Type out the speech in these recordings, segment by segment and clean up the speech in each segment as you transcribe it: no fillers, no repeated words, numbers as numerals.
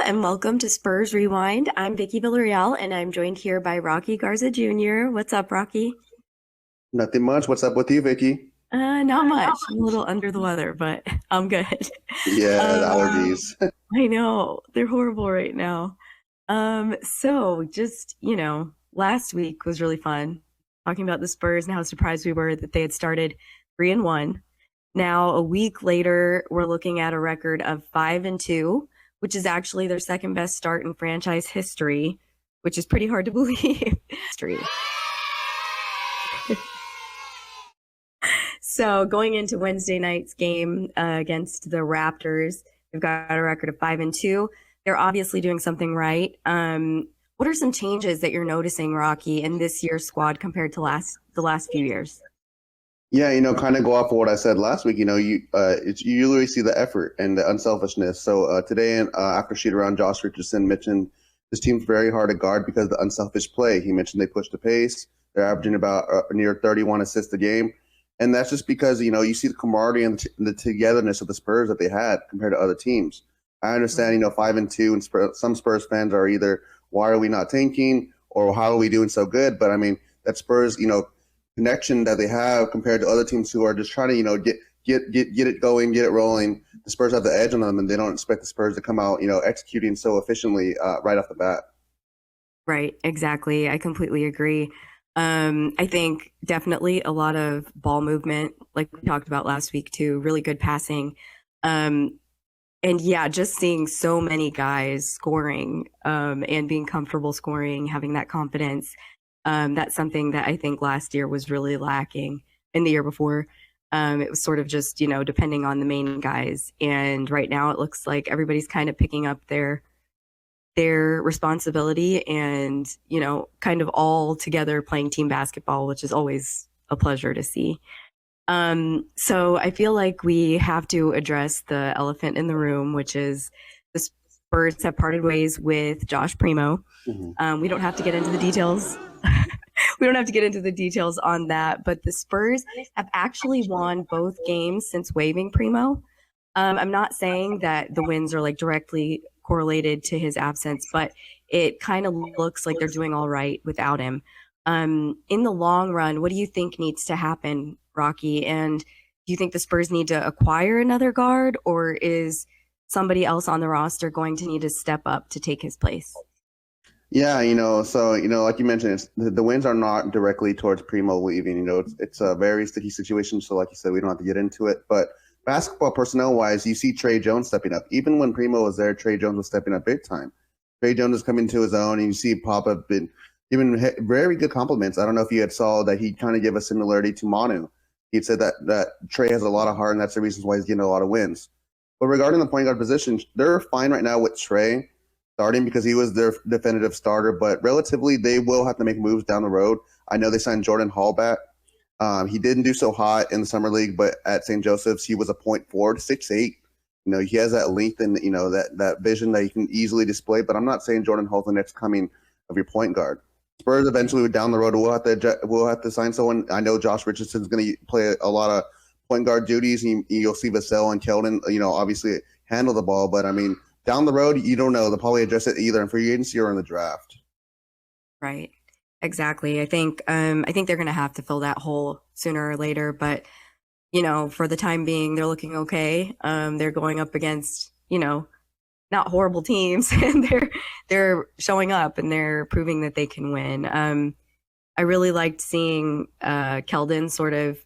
and welcome to Spurs Rewind. I'm Vickie Villarreal and I'm joined here by Rocky Garza Jr. What's up, Rocky? Nothing much. What's up with you, Vicky? Not much. I'm a little under the weather, but I'm good. Yeah, the Um, allergies. I know they're horrible right now. So just, last week was really fun talking about the Spurs and how surprised we were that they had started 3-1. Now, a week later, we're looking at a record of 5-2, which is actually their second best start in franchise history, which is pretty hard to believe. History. So going into Wednesday night's game against the Raptors, they've got a record of 5-2. They're obviously doing something right. What are some changes that you're noticing, Rocky, in this year's squad compared to the last few years? Yeah, kind of go off of what I said last week. You literally see the effort and the unselfishness. So today, after shoot around, Josh Richardson mentioned this team's very hard to guard because of the unselfish play. He mentioned they push the pace. They're averaging about near 31 assists a game, and that's just because you see the camaraderie and the togetherness of the Spurs that they had compared to other teams. I understand, 5-2, and some Spurs fans are either why are we not tanking or how are we doing so good? But I mean that Spurs, connection that they have compared to other teams who are just trying to, get it going, get it rolling. The Spurs have the edge on them, and they don't expect the Spurs to come out, executing so efficiently right off the bat. Right, exactly. I completely agree. I think definitely a lot of ball movement, like we talked about last week too, really good passing. Um, and yeah, just seeing so many guys scoring and being comfortable scoring, having that confidence. That's something that I think last year was really lacking in the year before. It was sort of just, depending on the main guys. And right now it looks like everybody's kind of picking up their responsibility and, kind of all together playing team basketball, which is always a pleasure to see. So I feel like we have to address the elephant in the room, which is the Spurs have parted ways with Josh Primo. Mm-hmm. We don't have to get into the details. We don't have to get into the details on that, but the Spurs have actually won both games since waiving Primo. I'm not saying that the wins are like directly correlated to his absence, but it kind of looks like they're doing all right without him. In the long run, what do you think needs to happen, Rocky? And do you think the Spurs need to acquire another guard, or is somebody else on the roster going to need to step up to take his place? Yeah, so like you mentioned, the wins are not directly towards Primo leaving. It's a very sticky situation. So, like you said, we don't have to get into it. But basketball personnel wise, you see Trey Jones stepping up. Even when Primo was there, Trey Jones was stepping up big time. Trey Jones is coming to his own, and you see Papa been giving very good compliments. I don't know if you had saw that he kind of gave a similarity to Manu. He said that Trey has a lot of heart, and that's the reason why he's getting a lot of wins. But regarding the point guard position, they're fine right now with Trey starting because he was their definitive starter, but relatively they will have to make moves down the road. I know they signed Jordan Hall back. He didn't do so hot in the summer league, but at St. Joseph's he was a point forward, 6'8". He has that length and that vision that he can easily display. But I'm not saying Jordan Hall's the next coming of your point guard. Spurs eventually down the road we'll have to sign someone. I know Josh Richardson's going to play a lot of point guard duties. You'll see Vassell and Keldon, obviously handle the ball, but I mean, down the road, you don't know. They'll probably address it either in free agency or in the draft. Right. Exactly. I think they're going to have to fill that hole sooner or later, but for the time being, they're looking okay. They're going up against, not horrible teams, and they're showing up and they're proving that they can win. I really liked seeing Keldon sort of.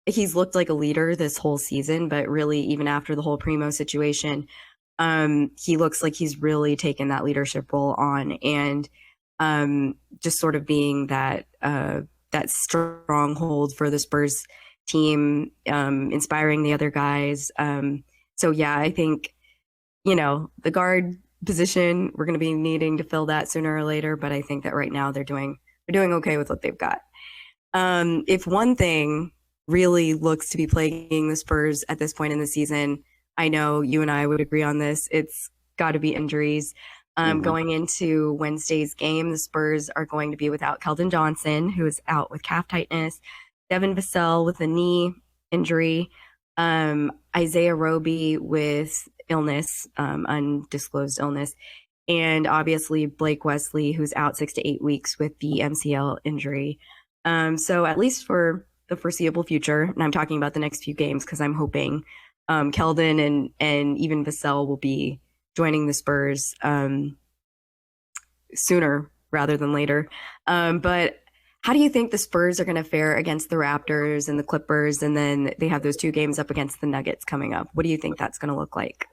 He's looked like a leader this whole season, but really, even after the whole Primo situation, he looks like he's really taken that leadership role on, and just sort of being that stronghold for the Spurs team, inspiring the other guys. So yeah, I think the guard position we're going to be needing to fill that sooner or later, but I think that right now they're doing okay with what they've got. If one thing really looks to be plaguing the Spurs at this point in the season, I know you and I would agree on this. It's got to be injuries. Going into Wednesday's game, the Spurs are going to be without Keldon Johnson, who is out with calf tightness, Devin Vassell with a knee injury, Isaiah Roby with illness, undisclosed illness. And obviously Blake Wesley, who's out 6 to 8 weeks with the MCL injury. So at least for the foreseeable future, and I'm talking about the next few games because I'm hoping Keldon and even Vassell will be joining the Spurs sooner rather than later. But how do you think the Spurs are going to fare against the Raptors and the Clippers? And then they have those 2 games up against the Nuggets coming up. What do you think that's going to look like?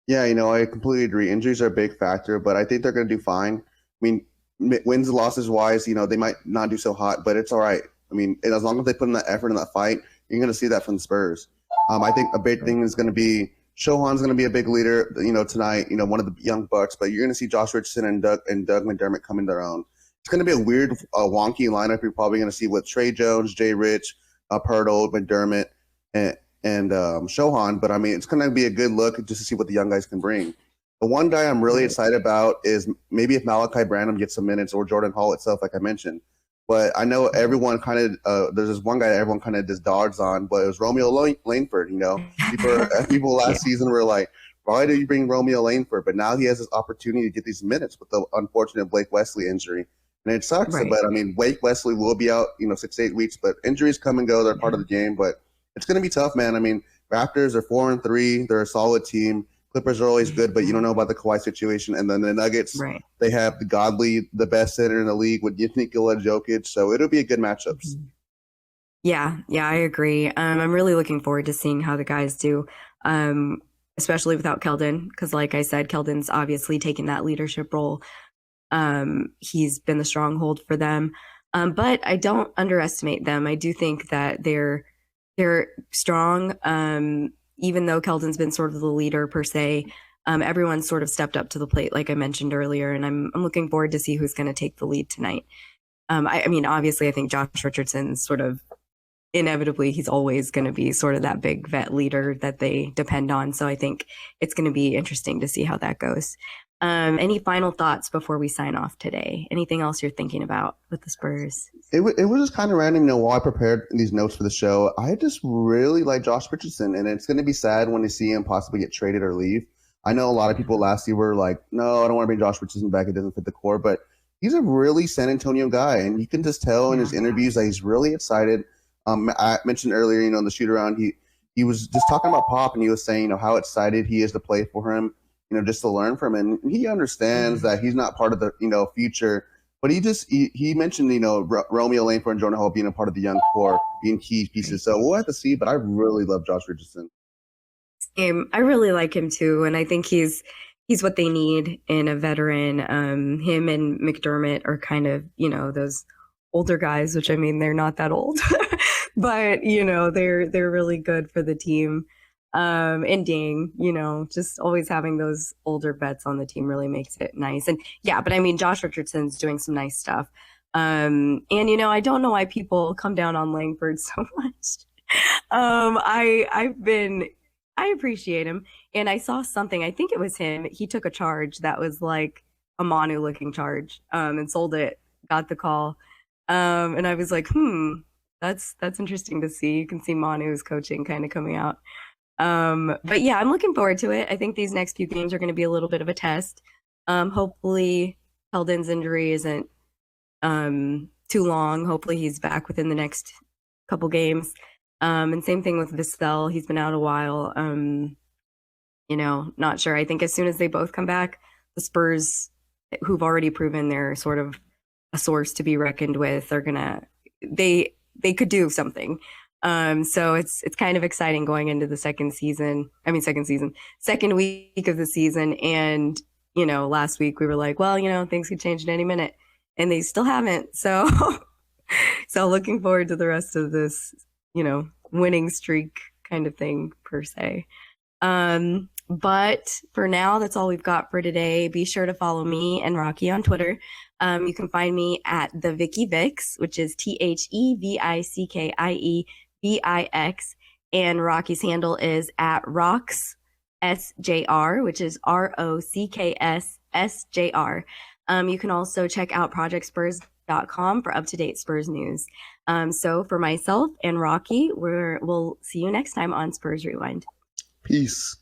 Yeah, I completely agree. Injuries are a big factor, but I think they're going to do fine. I mean, wins and losses wise, they might not do so hot, but it's all right. I mean, and as long as they put in that effort in that fight, you're going to see that from the Spurs. I think a big thing is going to be Shohan's going to be a big leader, tonight, one of the young Bucks, but you're going to see Josh Richardson and Doug McDermott come in their own. It's going to be a weird, wonky lineup. You're probably going to see with Trey Jones, Jay Rich, Pirtle, McDermott, and Shohan, but I mean, it's going to be a good look just to see what the young guys can bring. The one guy I'm really excited about is maybe if Malachi Branham gets some minutes or Jordan Hall itself, like I mentioned. But I know everyone kind of there's this one guy that everyone kind of just dodges on, but it was Romeo Langford. People last season were like, why did you bring Romeo Langford? But now he has this opportunity to get these minutes with the unfortunate Blake Wesley injury. And it sucks, but I mean, Blake Wesley will be out, 6 to 8 weeks, but injuries come and go. They're part of the game, but it's going to be tough, man. I mean, Raptors are 4-3. They're a solid team. Clippers are always good, but you don't know about the Kawhi situation. And then the Nuggets, they have the best center in the league with Nikola Jokic. So it'll be a good matchups. Yeah, I agree. I'm really looking forward to seeing how the guys do, especially without Keldon, because like I said, Keldon's obviously taken that leadership role. He's been the stronghold for them. But I don't underestimate them. I do think that they're strong. Even though Keldon's been sort of the leader per se, everyone's sort of stepped up to the plate, like I mentioned earlier, and I'm looking forward to see who's going to take the lead tonight. I mean, obviously, I think Josh Richardson's sort of inevitably, he's always going to be sort of that big vet leader that they depend on. So I think it's going to be interesting to see how that goes. Any final thoughts before we sign off today? Anything else you're thinking about with the Spurs? It was just kind of random, while I prepared these notes for the show, I just really like Josh Richardson, and it's going to be sad when they see him possibly get traded or leave. I know a lot of people last year were like, no, I don't want to bring Josh Richardson back. It doesn't fit the core, but he's a really San Antonio guy, and you can just tell in his interviews that he's really excited. I mentioned earlier, in the shoot around, he was just talking about Pop, and he was saying, how excited he is to play for him. Just to learn from him. And he understands that he's not part of the, future, but he mentioned, Romeo Langford and Jordan Hall being a part of the young core, being key pieces. So we'll have to see, but I really love Josh Richardson. I really like him too. And I think he's what they need in a veteran. Him and McDermott are kind of, those older guys, which I mean, they're not that old, but they're really good for the team. And Ding, just always having those older vets on the team really makes it nice. And yeah, but I mean, Josh Richardson's doing some nice stuff. And I don't know why people come down on Langford so much. I appreciate him. And I saw something, I think it was him. He took a charge that was like a Manu looking charge, and sold it, got the call. And I was like, that's interesting to see. You can see Manu's coaching kind of coming out. But yeah, I'm looking forward to it. I think these next few games are going to be a little bit of a test. Hopefully Keldon's injury isn't too long. Hopefully he's back within the next couple games. And same thing with Vassell. He's been out a while. Not sure. I think as soon as they both come back, the Spurs, who've already proven they're sort of a source to be reckoned with, are they could do something. So it's kind of exciting going into the second week of the season. And, last week we were like, well, things could change at any minute, and they still haven't. So, so looking forward to the rest of this, winning streak kind of thing per se. But for now, that's all we've got for today. Be sure to follow me and Rocky on Twitter. You can find me at the Vickie Vix, which is TheVickievix. And Rocky's handle is at RocksSJR, which is RockSSJR. You can also check out projectspurs.com for up-to-date Spurs news. So for myself and Rocky, we'll see you next time on Spurs Rewind. Peace.